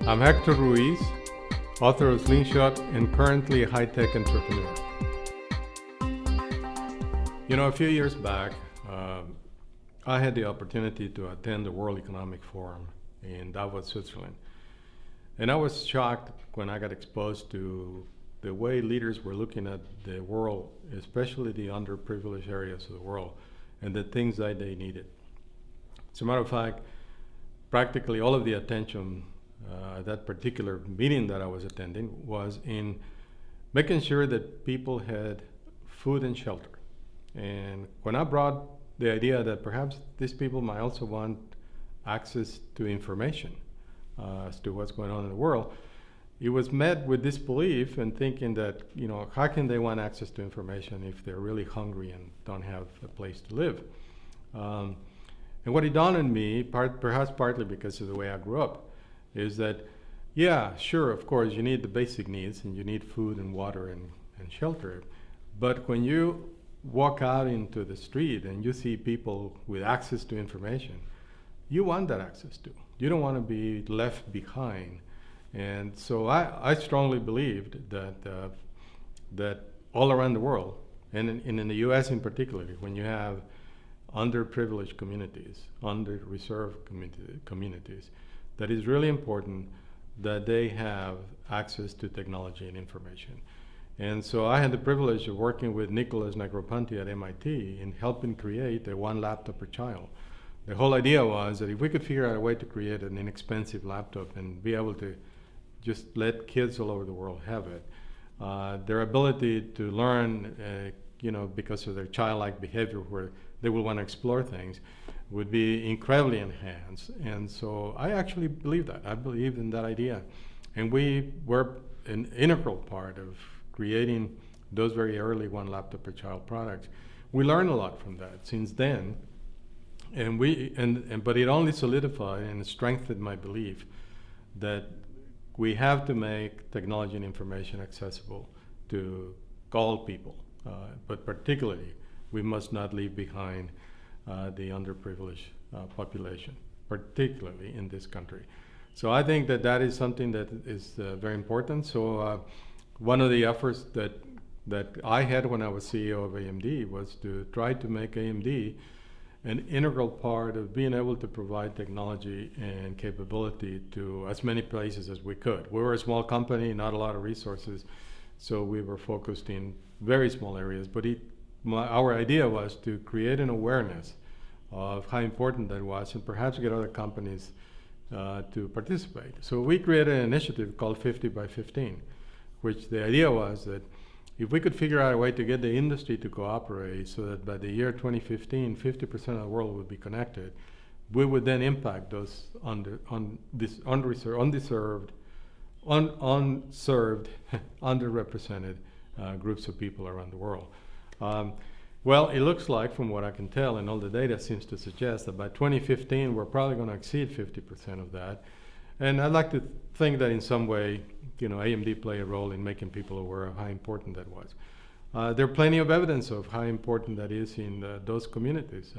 I'm Hector Ruiz, author of Slingshot and currently a high-tech entrepreneur. A few years back, I had the opportunity to attend the World Economic Forum in Davos, Switzerland. And I was shocked when I got exposed to the way leaders were looking at the world, especially the underprivileged areas of the world, and the things that they needed. As a matter of fact, practically all of the attention at that particular meeting that I was attending was in making sure that people had food and shelter. And when I brought the idea that perhaps these people might also want access to information as to what's going on in the world, it was met with disbelief and thinking that, how can they want access to information if they're really hungry and don't have a place to live? And what it dawned on me, perhaps partly because of the way I grew up, is that, yeah, sure, of course, you need the basic needs and you need food and water and shelter. But when you walk out into the street and you see people with access to information, you want that access to. You don't want to be left behind. And so I strongly believed that all around the world, and in the US in particular, when you have underprivileged communities, under-reserved communities, that is really important that they have access to technology and information. And so I had the privilege of working with Nicholas Negroponte at MIT in helping create a one laptop per child. The whole idea was that if we could figure out a way to create an inexpensive laptop and be able to just let kids all over the world have it, their ability to learn, because of their childlike behavior where they will want to explore things, would be incredibly enhanced. And so I actually believe that. I believe in that idea. And we were an integral part of creating those very early one laptop per child products. We learned a lot from that since then. But it only solidified and strengthened my belief that we have to make technology and information accessible to all people, but particularly we must not leave behind the underprivileged population, particularly in this country. So I think that is something that is very important. So one of the efforts that I had when I was CEO of AMD was to try to make AMD an integral part of being able to provide technology and capability to as many places as we could. We were a small company, not a lot of resources, so we were focused in very small areas, but our idea was to create an awareness of how important that was and perhaps get other companies to participate. So we created an initiative called 50 by 15, which the idea was that if we could figure out a way to get the industry to cooperate so that by the year 2015, 50% of the world would be connected, we would then impact those unserved, underrepresented groups of people around the world. Well, it looks like, from what I can tell, and all the data seems to suggest that by 2015, we're probably going to exceed 50% of that. And I'd like to think that in some way, AMD played a role in making people aware of how important that was. There are plenty of evidence of how important that is in those communities.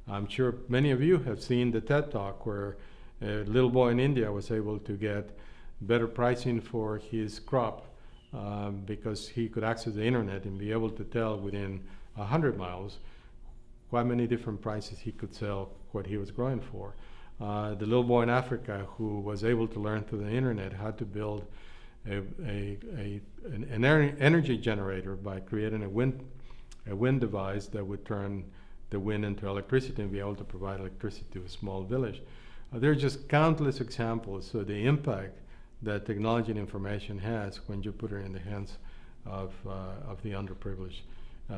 I'm sure many of you have seen the TED Talk where a little boy in India was able to get better pricing for his crop because he could access the internet and be able to tell within 100 miles how many different prices he could sell what he was growing for. The little boy in Africa who was able to learn through the internet how to build an energy generator by creating a wind device that would turn the wind into electricity and be able to provide electricity to a small village. There are just countless examples of the impact that technology and information has when you put it in the hands of the underprivileged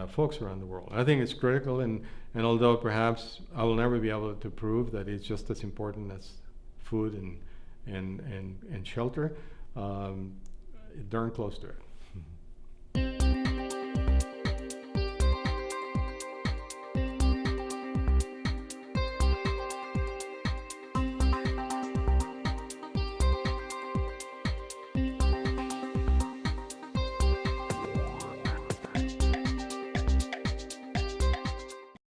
folks around the world. I think it's critical, and although perhaps I will never be able to prove that it's just as important as food and shelter, darn close to it.